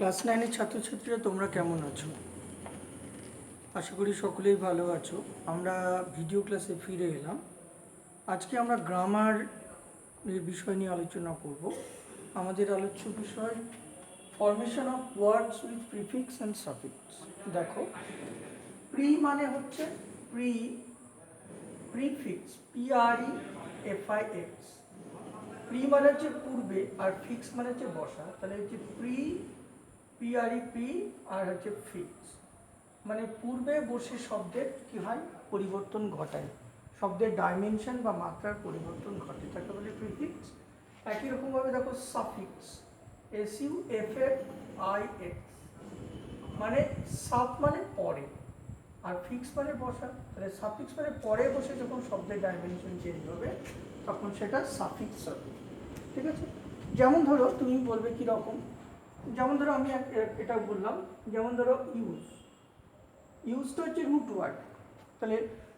Class 9-এর ছাত্রছাত্রীরা তোমরা কেমন আছো? আশা করি সকলেই ভালো আছো। আমরা ভিডিও ক্লাসে ফিরে এলাম। আজকে আমরা গ্রামার এর বিষয় নিয়ে আলোচনা করব। আমাদের আলোচ্য বিষয় formation of words with prefix and suffix. দেখো, প্রি মানে হচ্ছে প্রিফিক্স, PREFIX। প্রি মানে হচ্ছে পূর্বে, আর ফিক্স মানে হচ্ছে বসা। তাহলে হচ্ছে প্রি আর হচ্ছে ফিক্স মানে পূর্বে বসে শব্দের কি হয়, পরিবর্তন ঘটায়, শব্দের ডাইমেনশন বা মাত্রার পরিবর্তন ঘটে, তাকে বলে প্রিফিক্স। একই রকমভাবে দেখো সাফিক্স, SUFFIX মানে সাফ মানে পরে, আর ফিক্স মানে বসা। তাহলে সাফিক্স মানে পরে বসে যখন শব্দের ডাইমেনশন চেঞ্জ হবে তখন সেটা সাফিক্স হবে। ঠিক আছে? যেমন ধরো তুমি বলবে কি রকম, যেমন ধরো আমি এটা বললাম, যেমন ধরো ইউজটা হচ্ছে রুট ওয়ার্ড। তাহলে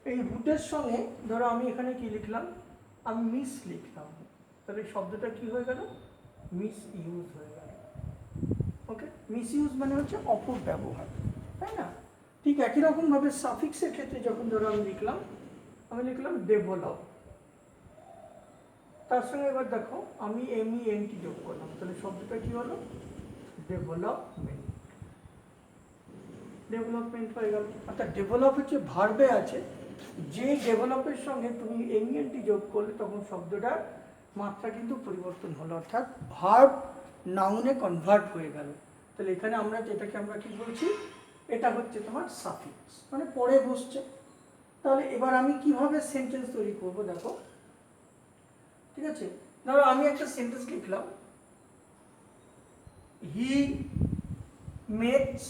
এই রুটের সঙ্গে ধরো আমি এখানে কি লিখলাম, আমি মিস লিখলাম, তাহলে শব্দটা কি হয়ে গেল, মিস ইউজ হয়ে গেল। ওকে, মিস ইউজ মানে হচ্ছে অপব্যবহার, তাই না? ঠিক একই রকমভাবে সাফিক্সের ক্ষেত্রে যখন ধরো আমি লিখলাম ডেভেলপ, তার সঙ্গে এবার দেখো আমি MENT যোগ করলাম, তাহলে শব্দটা কি হলো, ডেভেলপমেন্ট হয়ে গেল। অর্থাৎ ডেভেলপ হচ্ছে ভার্বে আছে, যে ডেভেলপের সঙ্গে তুমি MENT যোগ করলে তখন শব্দটার মাত্রা কিন্তু পরিবর্তন হলো, অর্থাৎ ভার্ব নাউনে কনভার্ট হয়ে গেল। তাহলে এখানে আমরা যেটাকে আমরা কি বলছি, এটা হচ্ছে তোমার সাফিক্স, মানে পরে বসছে। তাহলে এবার আমি কিভাবে সেন্টেন্স তৈরি করব, দেখো। ঠিক আছে, ধরো আমি একটা সেন্টেন্স লিখলাম, হি মেক্স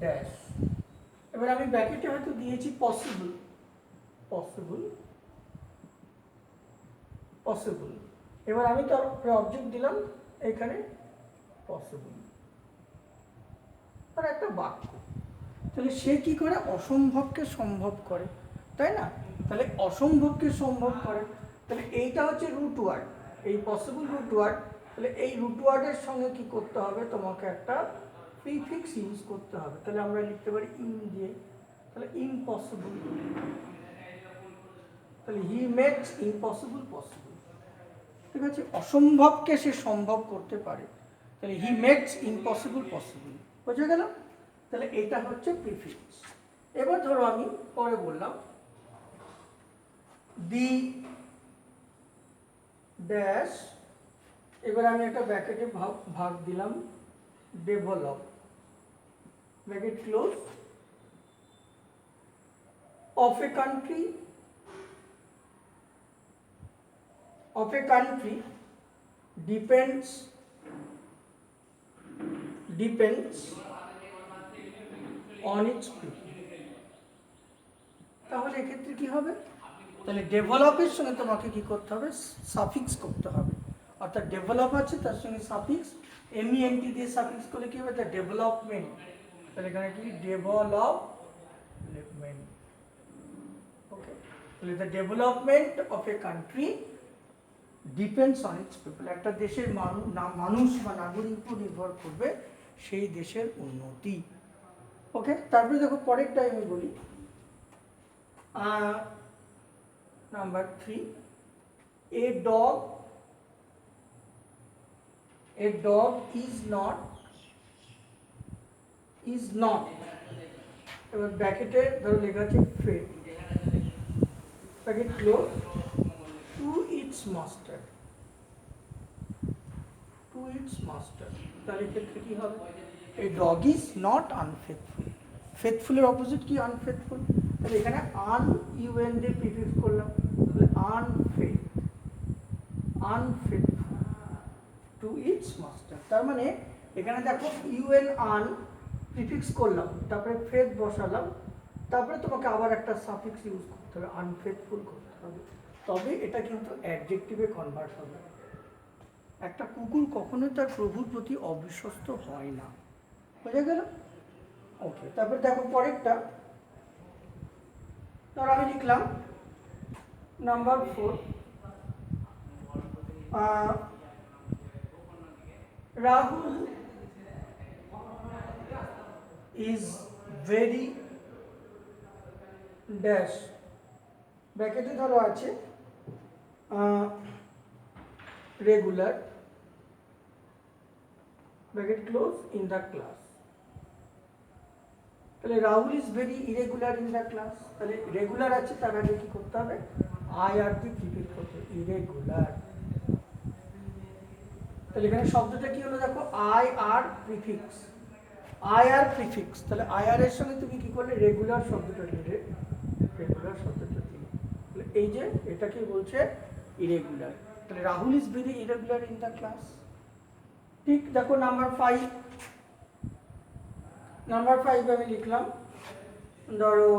ড্যাশ। এবার আমি ব্র্যাকেটে হয়তো দিয়েছি পসিবল, এবার আমি তার অবজেক্ট দিলাম এখানে পসিবল, আর একটা বাক্য। তাহলে সে কি করে, অসম্ভবকে সম্ভব করে, তাই না? তাহলে অসম্ভবকে সম্ভব করে, তাহলে এইটা হচ্ছে রুট ওয়ার্ড, এই পসিবল রুট ওয়ার্ড। তাহলে এই রুট ওয়ার্ডের সঙ্গে কি করতে হবে, তোমাকে একটা প্রিফিক্স ইউজ করতে হবে। তাহলে আমরা লিখতে পারি ইন দিয়ে, তাহলে ইম্পসিবল, তাহলে হি মেক্স ইম্পসিবল পসিবল। ঠিক আছে, অসম্ভবকে সে সম্ভব করতে পারে, তাহলে হি মেক্স ইম্পসিবল পসিবল। বোঝা গেল? তাহলে এটা হচ্ছে প্রিফিক্স। এবার ধরো আমি পরে বললাম দি ড্যাশ, এবার আমি একটা ব্র্যাকেটে ভাগ দিলাম develop, bracket close, of a country depends on its people। তাহলে এক্ষেত্রে কি হবে, তাহলে ডেভেলপের সঙ্গে তোমাকে কি করতে হবে, সাফিক্স করতে হবে। অর্থাৎ ডেভেলপ আছে, তার সঙ্গে সাফিক্স, MENT দিয়ে সাফিক্স করলে কি হবে, ডেভেলপমেন্ট। তাহলে এখানে কি ডেভেলপমেন্ট। ওকে, তাহলে the development of a country depends on it's people. একটা দেশের মানুষ বা নাগরিক উপর নির্ভর করবে সেই দেশের উন্নতি। ওকে, তারপরে দেখো পরেরটা আমি বলি, number 3, a dog is not, এবার ব্র্যাকেটে ধরো লেখা আছে fed, bracket close, to its master. তাহলে ক্ষেত্রে কি হবে, a dog is not unfaithful। ফেথফুলের অপোজিট কি, আনফেথফুল। তাহলে এখানে UN দিয়ে প্রিফিক্স করলাম, তাহলে আনফেথফুল টু ইটস মাস্টার। তার মানে এখানে দেখো UN প্রিফিক্স করলাম, তারপরে ফেথ বসালাম, তারপরে তোমাকে আবার একটা সাফিক্স ইউজ করতে হবে, আনফেথফুল করতে হবে, তবে এটা কিন্তু অ্যাডজেক্টিভে কনভার্ট হবে। একটা কুকুর কখনোই তার প্রভুর প্রতি অবিশ্বস্ত হয় না। বোঝা গেল? ওকে, তারপরে দেখো পরেরটা, ধর আমি লিখলাম number 4, Rahul is very dash, ব্র্যাকেটে ধরো আছে regular, bracket close, in the class. তাহলে Rahul is very irregular in the class, তাহলে রেগুলার আছে, তার আগে কি করতে হবে, আই আর দিয়ে প্রিফিক্স করতে হবে, ইরেগুলার। তাহলে এখানে শব্দটা কি হলো দেখো, I R prefix, I R prefix, তাহলে আই আর এর সঙ্গে তুমি কি করলে, রেগুলার শব্দটা দিলে, রেগুলার শব্দটা দিলে, তাহলে এই যে এটাকে বলছে ইরেগুলার। তাহলে Rahul is very irregular in the class. ঠিক দেখো নাম্বার 5, নাম্বার 5 আমি লিখলাম, ধরো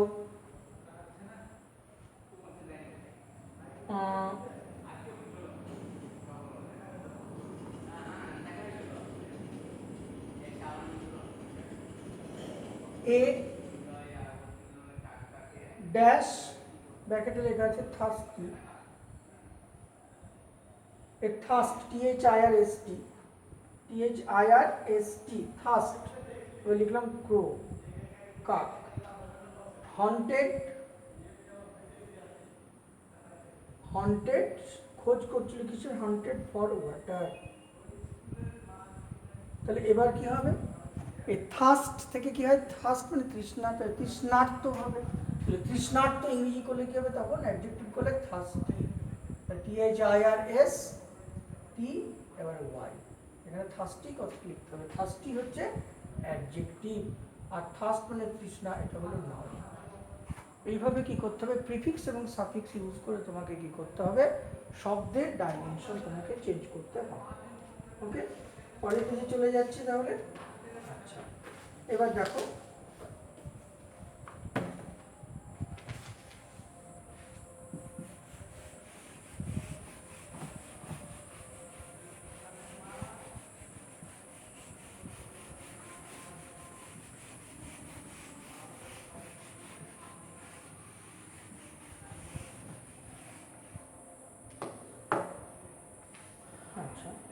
এ ড্যাশ, ব্র্যাকেটে লেখা আছে থার্স্টি, এ থার্স্ট, THIRST, THIRST, থার্স্ট, এবার লিখলাম ক্রো, কাক। হন্টেড, হন্টেড খোঁজ করছিল কিসের, হন্টেড ফর ওয়াটার। তাহলে এবার কি হবে, এই থার্স্ট থেকে কি হয়, থার্স্ট মানে তৃষ্ণার্ত, তৃষ্ণার্ত হবে, তাহলে তৃষ্ণার্ত ইংরেজি করলে কি হবে, তখন অ্যাডজেক্টিভ করলে থার্স্টি, THIRST, এবার ওয়াই, এখানে থার্স্টি কত লিখতে হবে, থার্স্টি হচ্ছে অ্যাডজেক্টিভ, আর থার্স্ট মানে তৃষ্ণা, এটা হলো নাউন। এইভাবে কি করতে হবে, প্রিফিক্স এবং সাফিক্স ইউজ করে তোমাকে কি করতে হবে, শব্দের ডাইমেনশন তোমাকে চেঞ্জ করতে হবে। ওকে, পরের পেজে চলে যাচ্ছি তাহলে। আচ্ছা, এবার দেখো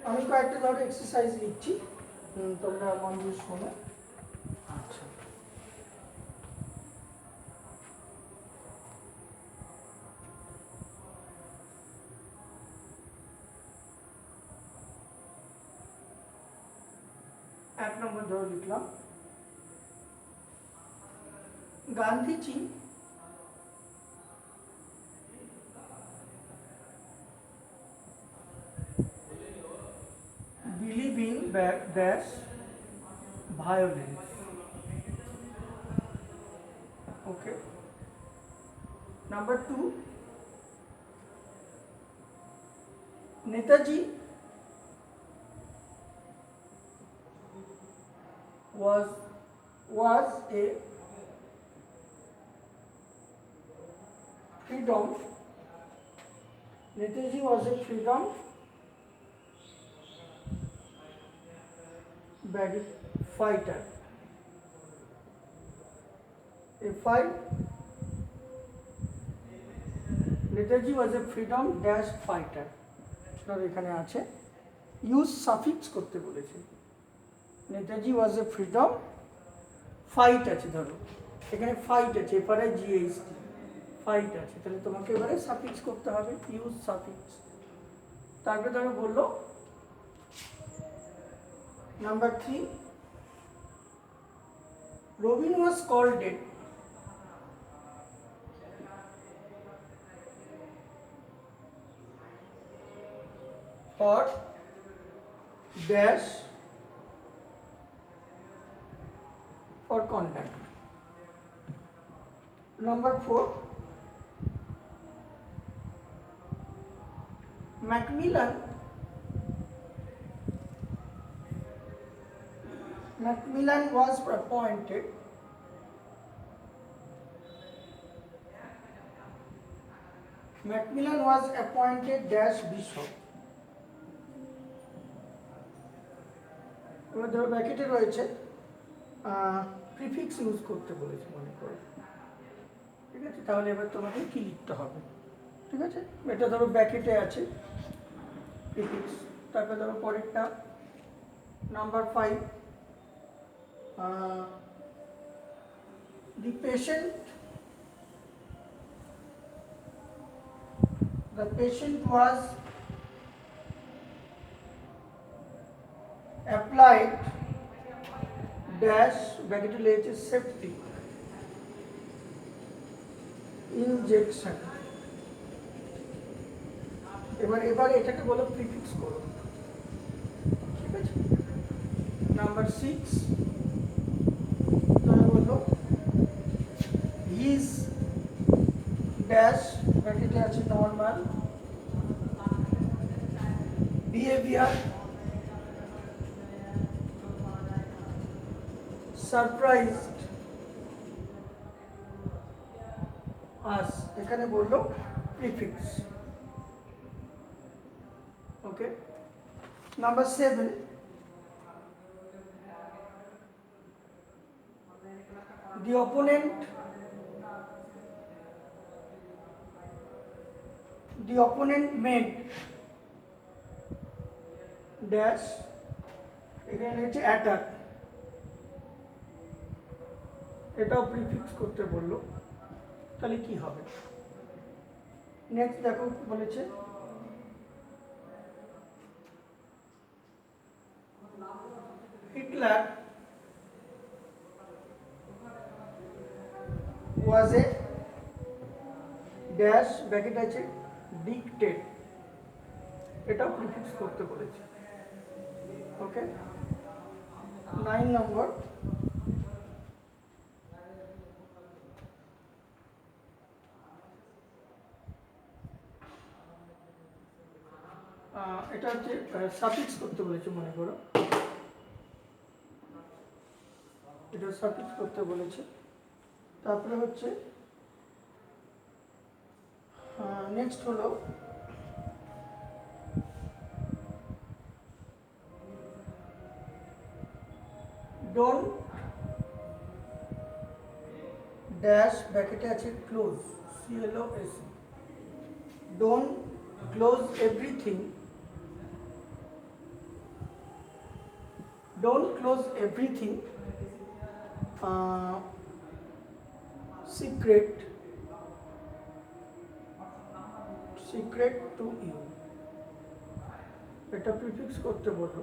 আমি কয়েকটা ধরো এক্সারসাইজ লিখছি, তোমরা মন দিয়ে শোনো। আচ্ছা, এক নম্বর ধরো লিখলাম, Gandhiji believe in dash violence. Okay. Number 2, Netaji was a freedom. Netaji was a freedom fighter. A5, Netaji was a freedom dash fighter. ধরো এখানে আছে ইউজ সাফিক্স করতে বলেছে, Netaji was a freedom fight আছে, ধরো এখানে ফাইট আছে, এপারে GHT ফাইট আছে, তাহলে তোমাকে এবারে সাফিক্স করতে হবে, ইউজ সাফিক্স। তারপরে ধরো বললো number 3, Robin was called dead, for dash for contact. Number 4, Macmillan was appointed dash bishop. এবার ধরো ব্র্যাকেটে রয়েছে প্রিফিক্স ইউজ করতে বলেছে মনে করো, ঠিক আছে, তাহলে এবার তোমাকে কি লিখতে হবে, ঠিক আছে, এটা ধরো ব্র্যাকেটে আছে প্রিফিক্স। তারপরে ধরো পরেরটা, Number 5, the patient was applied dash bracket septic injection. এবার এটাকে বলো প্রিফিক্স করো, ঠিক আছে। নাম্বার 6, তাহলে বললো হিজ ড্যাশ ব্র্যাকেটে আছে নর্মাল বিহেভিয়ার সারপ্রাইজড আস, এখানে বললো prefix. Okay. Number 7, the opponent made dash, এখানে হচ্ছে অ্যাটাক, এটাও প্রিফিক্স করতে বললো, তাহলে কি হবে? নেক্সট দেখো বলেছে Hitler was a dash bracket আছে ডিকটেট, এটাও প্রিফিক্স করতে বলেছে। ওকে। 9 নম্বর, এটা হচ্ছে সাফিক্স করতে বলেছে, মনে করো এটা সাফিক্স করতে বলেছে। তারপরে হচ্ছে নেক্সট হলো ডোন্ট ড্যাশ ব্র্যাকেটে আছে close CLOS, don't close everything, don't close everything secret to you, এটা প্রিফিক্স করতে বলো।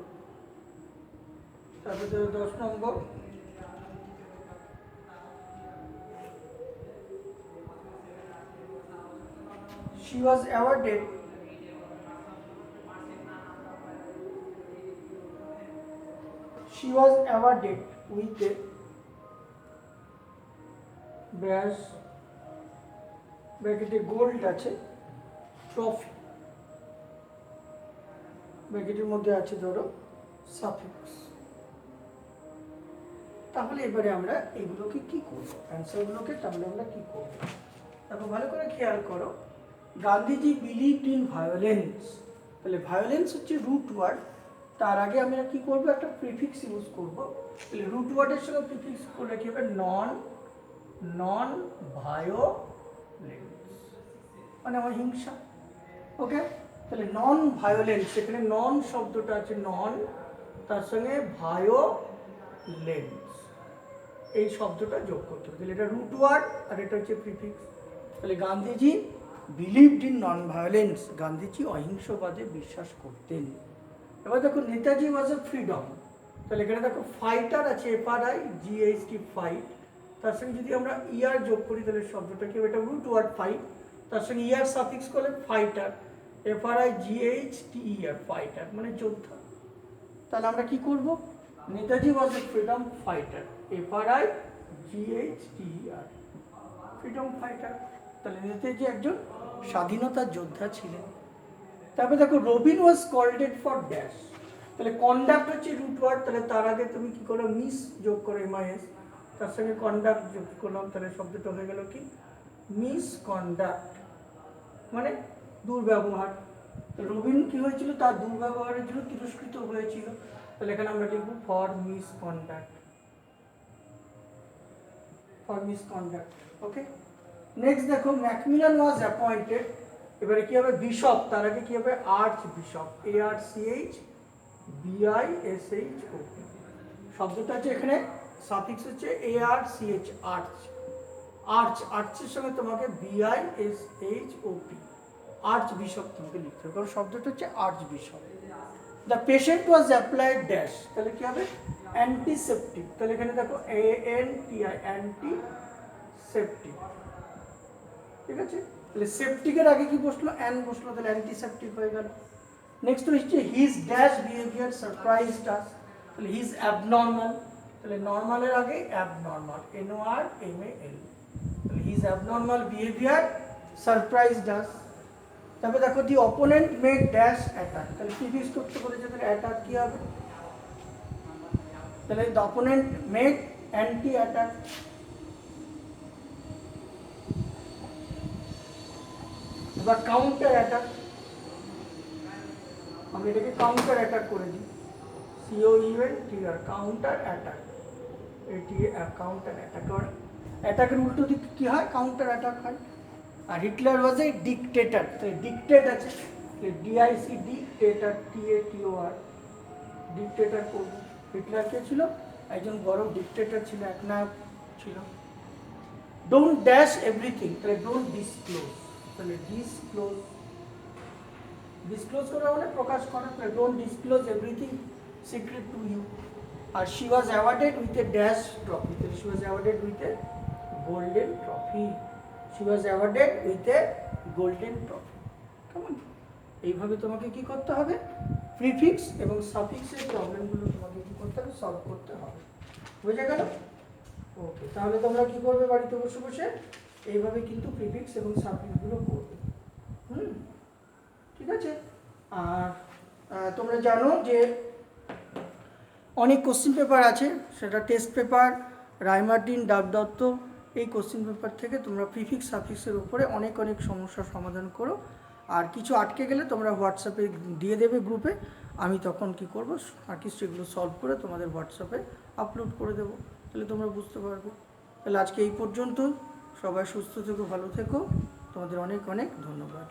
তারপরে 10 নম্বর, she was awarded with a ব্যাস ব্র্যাকেটে গোল্ড আছে ট্রফি, ব্র্যাকেটের মধ্যে আছে ধরো সাফিক্স। তাহলে এবারে আমরা এগুলোকে কি করব, অ্যান্সারগুলোকে তাহলে আমরা কি করব? দেখো ভালো করে খেয়াল করো, গান্ধীজি বিলিভড ইন ভায়োলেন্স, তাহলে ভায়োলেন্স হচ্ছে রুট ওয়ার্ড, তার আগে আমরা কি করব, একটা প্রিফিক্স ইউজ করব। তাহলে রুট ওয়ার্ডের সঙ্গে প্রিফিক্স করলে কি হবে, নন ভায়োলেন্স, মানে আমার হিংসা। ওকে। তাহলে নন ভায়োলেন্স, এখানে নন শব্দটা আছে নন, তার সঙ্গে ভায়োলেন্স এই শব্দটা যোগ করতে হবে। তাহলে এটা রুট ওয়ার্ড আর এটা হচ্ছে প্রিফিক্স। তাহলে Gandhiji believed in non violence, Gandhiji অহিংসবাদে বিশ্বাস করতেন। এবার দেখো নেতাজি ওয়াজ এ ফ্রিডম, তাহলে এখানে দেখো ফাইটার আছে FRIGHT ফাইট, তার সঙ্গে যদি আমরা ইয়ার যোগ করি তাহলে শব্দটা কি হবে, এটা রুট ওয়ার্ড ফাইট, তার সঙ্গে ইয়ার সাফিক্স করলে ফাইটার FRIGHTER ফাইটার মানে যোদ্ধা। তাহলে আমরা কি করব, Netaji was a freedom fighter FRIGHTER freedom fighter, তাহলে নেতাজি একজন স্বাধীনতা যোদ্ধা ছিলেন। তারপরে দেখো Robin was called for dash, তাহলে কন্ডাক্ট হচ্ছে রুট ওয়ার্ড, তাহলে তার আগে তুমি কি করো, মিস যোগ করো MIS, তার সঙ্গে কন্ডাক্ট যোগ করলাম, তাহলে শব্দটা হয়ে গেল কি মিসকন্ডাক্ট, মানে দুর্ব্যবহার। রবিন কি হয়েছিল, তার দুর্ব্যবহারের জন্য তিরস্কৃত হয়েছিল, তাহলে এখানে আমরা লিখব ফর মিসকন্ডাক্ট, ওকে। নেক্সট দেখো ম্যাকমিলান ওয়াজ অ্যাপয়েন্টেড, এবারে কি হবে বিশপ, তার আগে কি হবে আর্চ বিশপ ARCH BISHOP। শব্দটা আছে এখানে সাফিক্স হচ্ছে ARCH, আর্চ। আর্চের সঙ্গে তোমাকে BISHOP, আর্চ বিশপ তোমাকে লিখতে হবে, কারণ শব্দটা হচ্ছে arch bishop. The patient was applied dash, তাহলে কি হবে? অ্যান্টিসেপটিক। তাহলে এখানে দেখো ANTI, অ্যান্টিসেপটিক। ঠিক আছে, তাহলে সেপটিকের আগে কি বসলো? অ্যান বসলো, তাহলে অ্যান্টিসেপটিক হয়ে গেল। নেক্সট হচ্ছে হিজ ড্যাশ বিহেভিয়ার সারপ্রাইজড আস, তাহলে হিজ অ্যাবনর্মাল, তাহলে নর্মালের আগে অ্যাবনর্মাল, NORMAL, তাহলে হিজ অ্যাবনর্মাল বিহেভিয়ার সারপ্রাইজড আস। তারপরে দেখো দি অপোনেন্ট মেড ড্যাশ অ্যাটাক, তাহলে প্রিভিয়াস করতে বলেছে, তাহলে অ্যাটাক কি হবে? তাহলে the opponent made anti attack. এবার কাউন্টার অ্যাটাক, আমি এটাকে কাউন্টার অ্যাটাক করে দিই, COUNTR, কাউন্টার অ্যাটাক। এটি কাউন্টার অ্যাটাক, অ্যাটাকের উল্টো দিক কি হয়? কাউন্টার অ্যাটাক হয়। আর হিটলার ওয়াজ এ ডিকটেটর, তাহলে ডিকটেট আছে, DIC, ডিকটেটর, TATOR, ডিকটেটর করবো। হিটলার কে ছিল? একজন বড় ডিকটেটর ছিল, একনায়ক ছিল। ডোন্ট ড্যাশ এভরিথিং, তাহলে ডোন্ট ডিসক্লোজ, তাহলে ডিসক্লোজ করা মানে প্রকাশ করা, তাহলে don't disclose everything secret to you. আর she was awarded with a dash trophy, তাহলে she was awarded with a golden trophy, she was awarded with a golden trophy. কেমন? এইভাবে তোমাকে কি করতে হবে? প্রিফিক্স এবং সাফিক্সের প্রবলেমগুলো তোমাকে কি করতে হবে? সলভ করতে হবে। বুঝে গেল? ওকে, তাহলে তোমরা কি করবে বাড়িতে বসে বসে? এইভাবে কিন্তু প্রিফিক্স এবং সাফিক্সগুলো করবে। ঠিক আছে। আর তোমরা জানো যে অনেক কোশ্চিন পেপার আছে, সেটা টেস্ট পেপার, রায়মার্টিন, ডাকদত্ত, এই কোশ্চিন পেপার থেকে তোমরা প্রিফিক্স সাফিক্সের উপরে অনেক সমস্যার সমাধান করো। আর কিছু আটকে গেলে তোমরা হোয়াটসঅ্যাপে দিয়ে দেবে গ্রুপে, আমি তখন কি করব? আর কিছু এগুলো সলভ করে তোমাদের হোয়াটসঅ্যাপে আপলোড করে দেবো, তাহলে তোমরা বুঝতে পারবে। তাহলে আজকে এই পর্যন্ত, সবাই সুস্থ থেকো, ভালো থেকো, তোমাদের অনেক ধন্যবাদ।